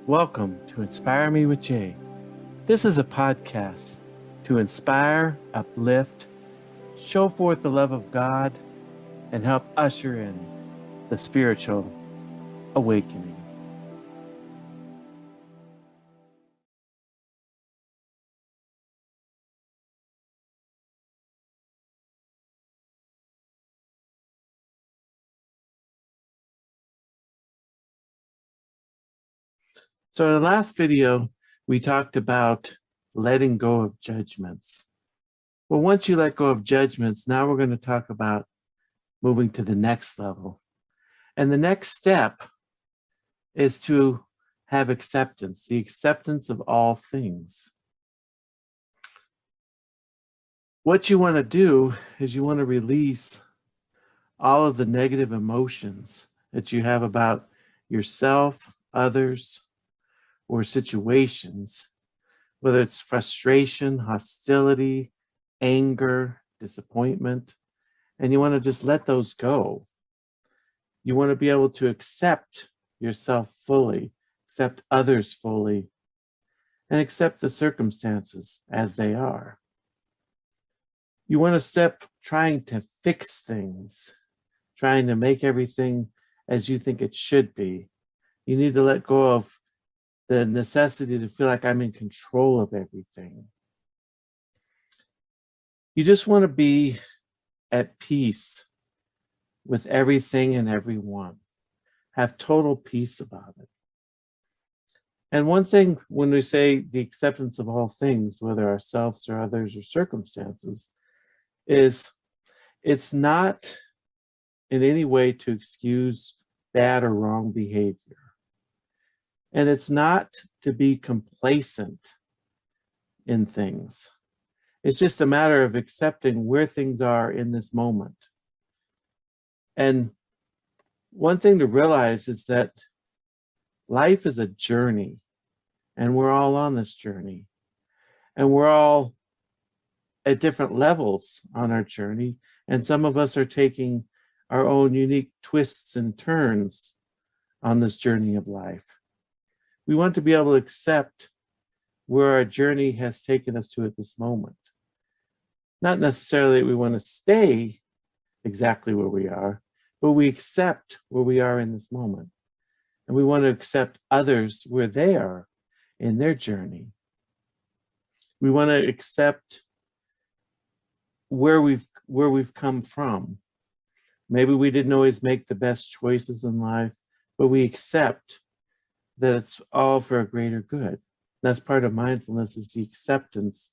Welcome to Inspire Me with Jay. This is a podcast to inspire, uplift, show forth the love of God, and help usher in the spiritual awakening. So in the last video, we talked about letting go of judgments. Well, once you let go of judgments, now we're going to talk about moving to the next level. And the next step is to have acceptance, the acceptance of all things. What you want to do is you want to release all of the negative emotions that you have about yourself, others, or situations, whether it's frustration, hostility, anger, disappointment, and you want to just let those go. You want to be able to accept yourself fully, accept others fully, and accept the circumstances as they are. You want to stop trying to fix things, trying to make everything as you think it should be. You need to let go of the necessity to feel like I'm in control of everything. You just want to be at peace with everything and everyone. Have total peace about it. And one thing, when we say the acceptance of all things, whether ourselves or others or circumstances, is it's not in any way to excuse bad or wrong behavior. And it's not to be complacent in things. It's just a matter of accepting where things are in this moment. And one thing to realize is that life is a journey, and we're all on this journey. And we're all at different levels on our journey, and some of us are taking our own unique twists and turns on this journey of life. We want to be able to accept where our journey has taken us to at this moment. Not necessarily that we want to stay exactly where we are, but we accept where we are in this moment. And we want to accept others where they are in their journey. We want to accept where we've come from. Maybe we didn't always make the best choices in life, but we accept that it's all for a greater good. That's part of mindfulness, is the acceptance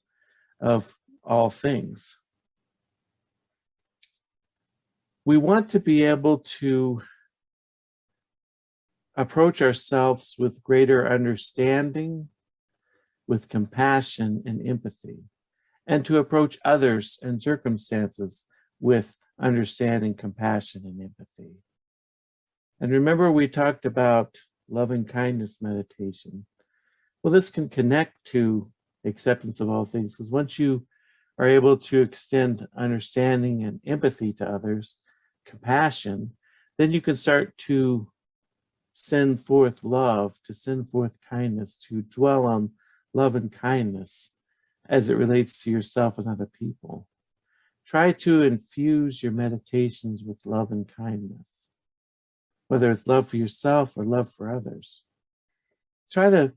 of all things. We want to be able to approach ourselves with greater understanding, with compassion and empathy, and to approach others and circumstances with understanding, compassion, and empathy. And remember, we talked about loving kindness meditation. Well, this can connect to acceptance of all things, because once you are able to extend understanding and empathy to others, compassion, then you can start to send forth love, to send forth kindness, to dwell on love and kindness as it relates to yourself and other people. Try to infuse your meditations with love and kindness, whether it's love for yourself or love for others. Try to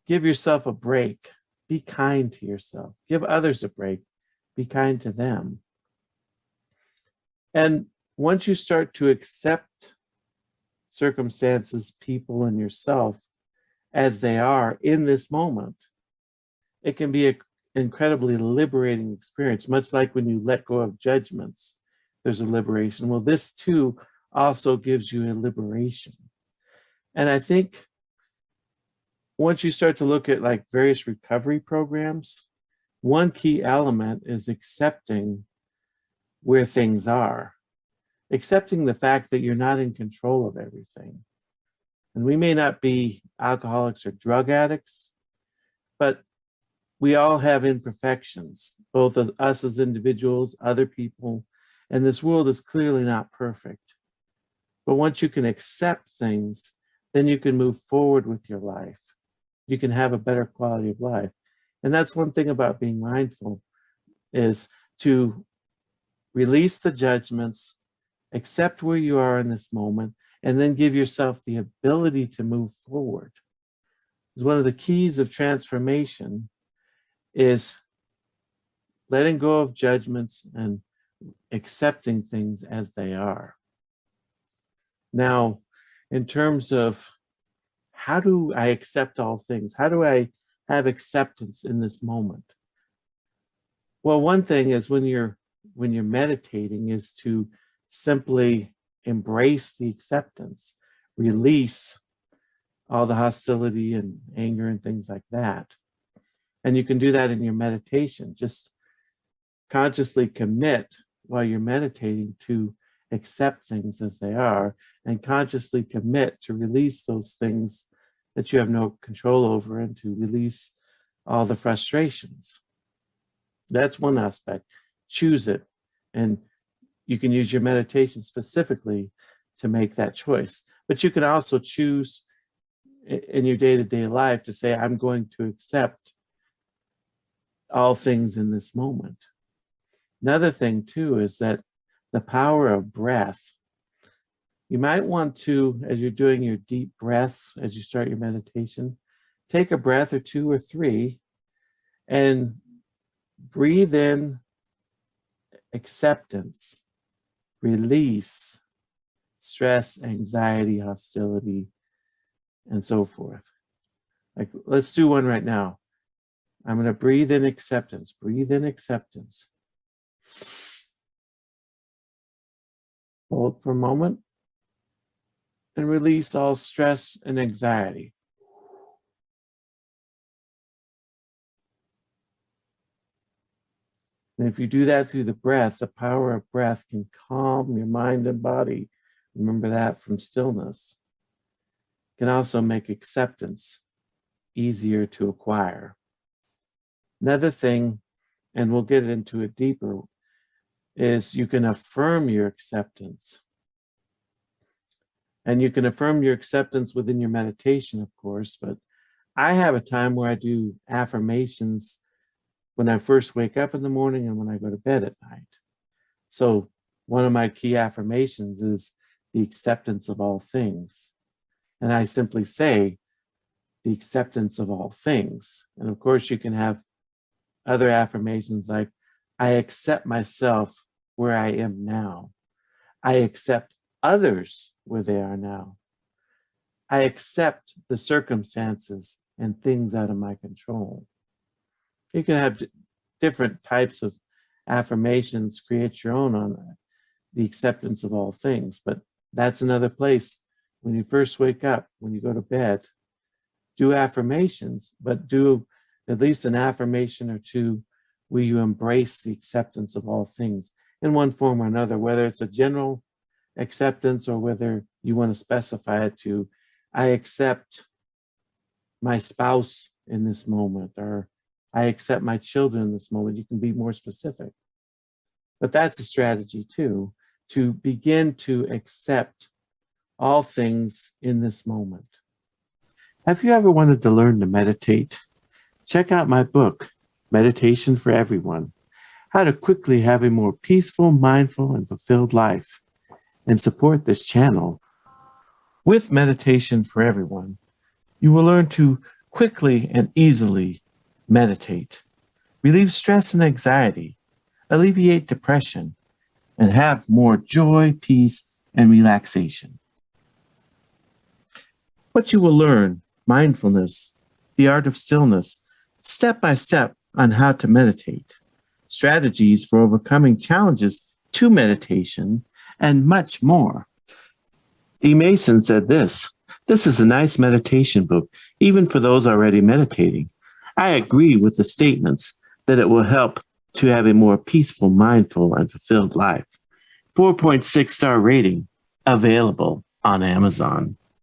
give yourself a break. Be kind to yourself. Give others a break. Be kind to them. And once you start to accept circumstances, people, and yourself as they are in this moment, it can be an incredibly liberating experience, much like when you let go of judgments, there's a liberation. Well, this too also gives you a liberation. And I think once you start to look at like various recovery programs, one key element is accepting where things are, accepting the fact that you're not in control of everything. And we may not be alcoholics or drug addicts, but we all have imperfections, both of us as individuals, other people, and this world is clearly not perfect. But once you can accept things, then you can move forward with your life. you can have a better quality of life. And that's one thing about being mindful, is to release the judgments, accept where you are in this moment, and then give yourself the ability to move forward. Because one of the keys of transformation is letting go of judgments and accepting things as they are. Now, in terms of how do I accept all things? How do I have acceptance in this moment? Well, one thing is when you're meditating is to simply embrace the acceptance, release all the hostility and anger and things like that. And you can do that in your meditation. Just consciously commit while you're meditating to accept things as they are, and consciously commit to release those things that you have no control over, and to release all the frustrations. That's one aspect. Choose it. And you can use your meditation specifically to make that choice. But you can also choose in your day-to-day life to say, I'm going to accept all things in this moment. Another thing too is that the power of breath. You might want to, as you're doing your deep breaths, as you start your meditation, take a breath or two or three and breathe in acceptance, release stress, anxiety, hostility, and so forth. Like, let's do one right now. I'm going to breathe in acceptance. Breathe in acceptance. Hold for a moment and release all stress and anxiety. And if you do that through the breath, the power of breath can calm your mind and body. Remember that from stillness. It can also make acceptance easier to acquire. Another thing, and we'll get into it deeper, is you can affirm your acceptance. And you can affirm your acceptance within your meditation, of course, but I have a time where I do affirmations when I first wake up in the morning and when I go to bed at night. So one of my key affirmations is the acceptance of all things. And I simply say the acceptance of all things. And of course, you can have other affirmations like, I accept myself where I am now. I accept others where they are now. I accept the circumstances and things out of my control. You can have different types of affirmations, create your own on the acceptance of all things. But that's another place. When you first wake up, when you go to bed, do affirmations, but do at least an affirmation or two where you embrace the acceptance of all things in one form or another, whether it's a general acceptance or whether you want to specify it to, I accept my spouse in this moment, or I accept my children in this moment. You can be more specific. But that's a strategy too, to begin to accept all things in this moment. Have you ever wanted to learn to meditate? Check out my book, Meditation for Everyone, How to Quickly Have a More Peaceful, Mindful, and Fulfilled Life, and support this channel. With Meditation for Everyone, you will learn to quickly and easily meditate, relieve stress and anxiety, alleviate depression, and have more joy, peace, and relaxation. What you will learn, mindfulness, the art of stillness, step by step on how to meditate, strategies for overcoming challenges to meditation, and much more. D. Mason said this is a nice meditation book, even for those already meditating. I agree with the statements that it will help to have a more peaceful, mindful, and fulfilled life. 4.6 star rating, available on Amazon.